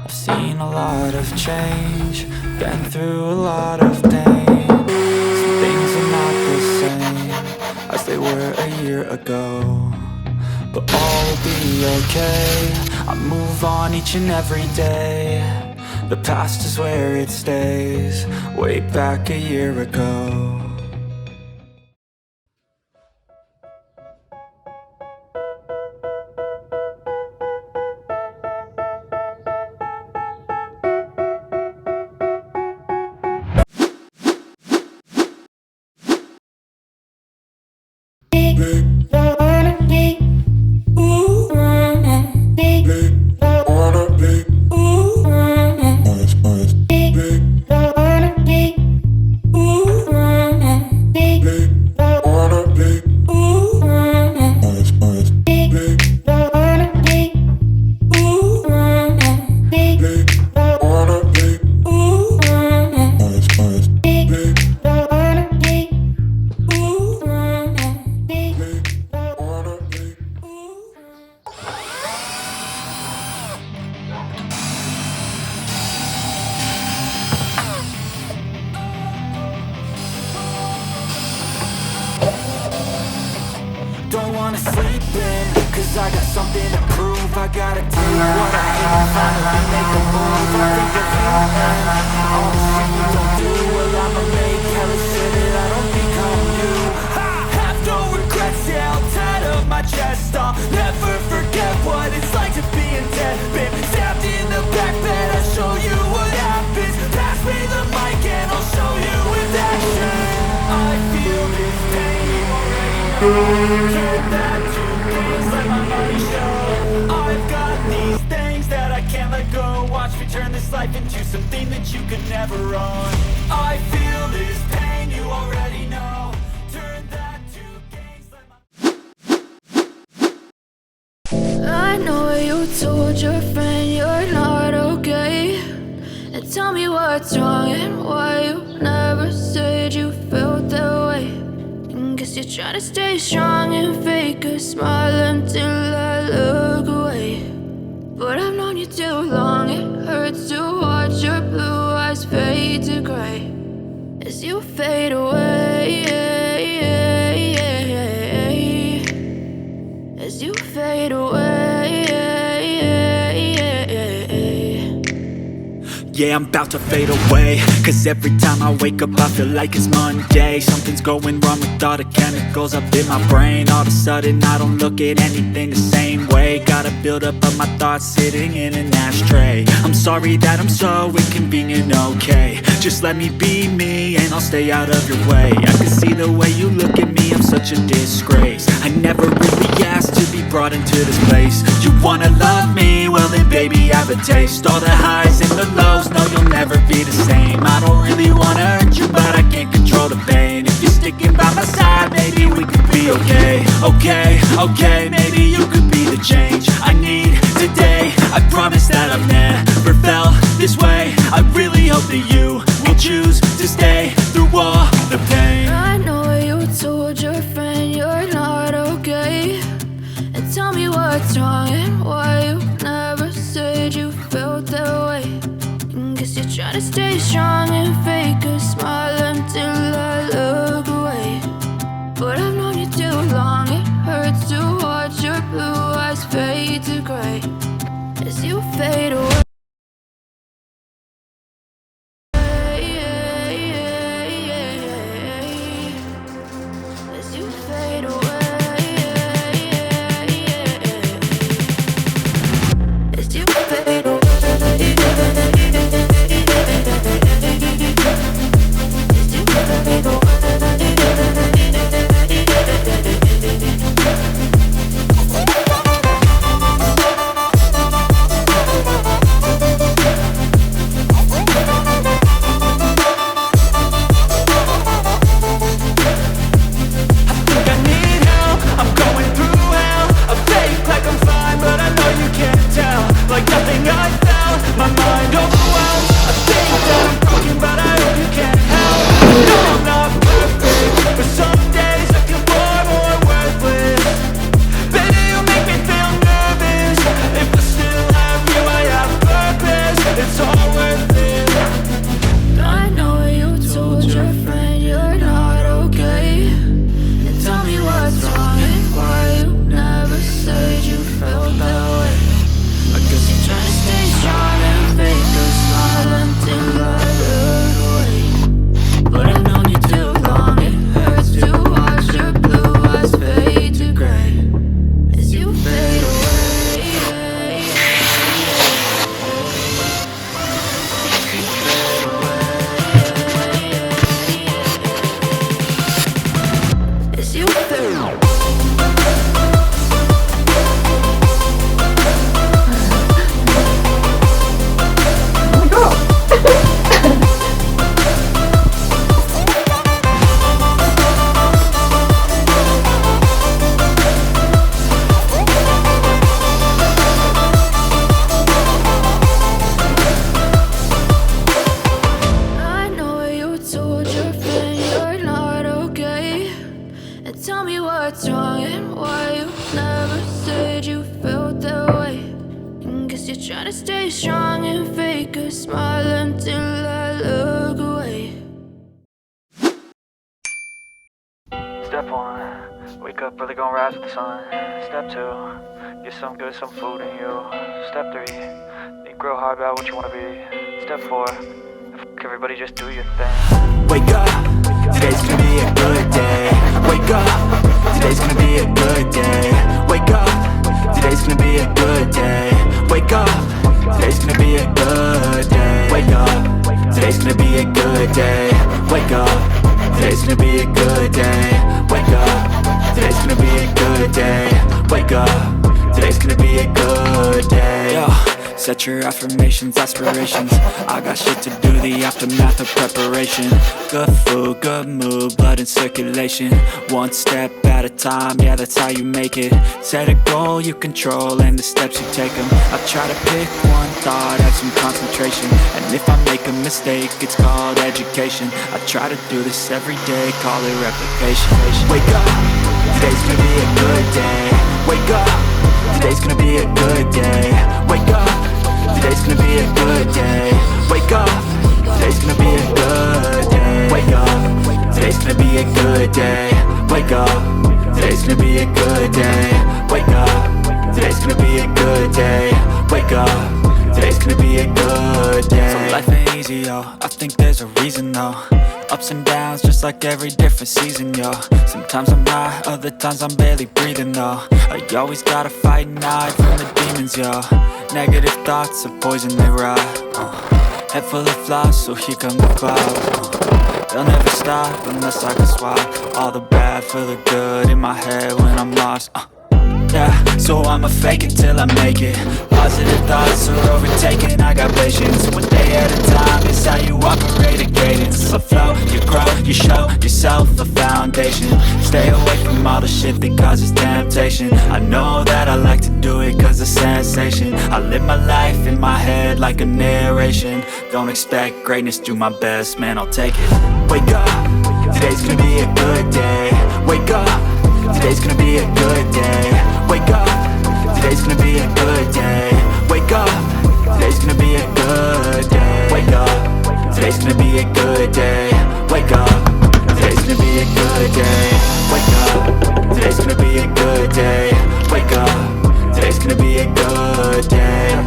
Seen a lot of change, been through a lot of pain. Some things are not the same as they were a year ago, but all will be okay. I move on each and every day. The past is where it stays, way back a year ago. Don't wanna sleep in, cause I got something to prove. I gotta take what I hate, finally make a move. I think of you and all the shit you don't do. Well, I'ma make hella sure that I don't become you. I have no regrets, yeah, I'll tie up my chest. I'll never forget what it's like to be in debt. Been stabbed in the back bed, I'll show you what happens. Pass me the mic and I'll show you with action. I feel this pain, you already know. Turn that to things, let my money show. I've got these things that I can't let go. Watch me turn this life into something that you could never own. I feel this pain, you already know. Turn that to gains, let my... I know you told your friend you're not okay, and tell me what's wrong and why you never said you felt that way. Guess you're trying to stay strong and fake a smile until I look away. But I've known you too long, it hurts to watch your blue eyes fade to gray as you fade away, as you fade away. Yeah, I'm about to fade away, cause every time I wake up I feel like it's Monday. Something's going wrong with all the chemicals up in my brain. All of a sudden I don't look at anything the same way. Gotta build up of my thoughts sitting in an ashtray. I'm sorry that I'm so inconvenient, okay. Just let me be me and I'll stay out of your way. I can see the way you look at me, I'm such a disgrace. I never really asked to be brought into this place. You wanna love me? Well then baby, have a taste. All the highs and the lows, no, you'll never be the same. I don't really wanna hurt you, but I can't control the pain. If you're sticking by my side, maybe we could be okay. Okay, maybe you could be the change I need today. I promise that I've never felt this way. I really hope that you will choose to stay through all the pain. I know you told your friend you're not okay, and tell me what's wrong and why you never said you felt that way. Guess you're trying to stay strong and fake a smile until I look away. But I've known you too long, it hurts to watch your blue eyes fade to gray as you fade away. As you fade away. As you fade away. Like nothing else you're trying to stay strong and fake a smile until I look away. Step 1, wake up early, gonna rise with the sun. Step 2, get some good, some food in you. Step 3, think real hard about what you wanna be. Step 4, everybody just do your thing. Wake up, today's gonna be a good day. Wake up, today's gonna be a good day. Wake up, today's gonna be a good day. Wake up, today's gonna be a good day. Wake up, today's gonna be a good day. Wake up, today's gonna be a good day. Wake up, today's gonna be a good day. Wake up, today's gonna be a good day. Yo, set your affirmations, aspirations. I got shit to do, the aftermath of preparation. Good food, good mood, blood in circulation. One step at a time, yeah, that's how you make it. Set a goal you control and the steps you take them. I try to pick one thought, have some concentration. And if I make a mistake, it's called education. I try to do this every day, call it replication. Wake up, today's gonna be a good day. Wake up, today's gonna be a good day. Wake up, today's gonna be a good day. Wake up, today's gonna be a good day. Wake up, today's gonna be a good day. Wake up, today's gonna be a good day. Wake up, today's gonna be a good day. Wake up, today's gonna be a good day. So life ain't easy, yo, I think there's a reason though. Ups and downs, just like every different season, yo. Sometimes I'm high, other times I'm barely breathing, though. I always gotta fight and hide from the demons, yo. Negative thoughts are poison, they rot. Head full of flies, so here come the clouds. They'll never stop unless I can swap all the bad for the good in my head when I'm lost. Yeah, so I'ma fake it till I make it. Positive thoughts are overtaken, I got patience. One day at a time is how you operate a cadence. A flow, you grow, you show yourself a foundation. Stay away from all the shit that causes temptation. I know that I like to do it cause it's sensation. I live my life in my head like a narration. Don't expect greatness, do my best, man, I'll take it. Wake up, today's gonna be a good day. Wake up, today's gonna be a good day. Wake up, today's gonna be a good day. Wake up, today's gonna be a good day. Wake up, today's gonna be a good day. Wake up, today's gonna be a good day. Wake up, today's gonna be a good day. Wake up, today's gonna be a good day.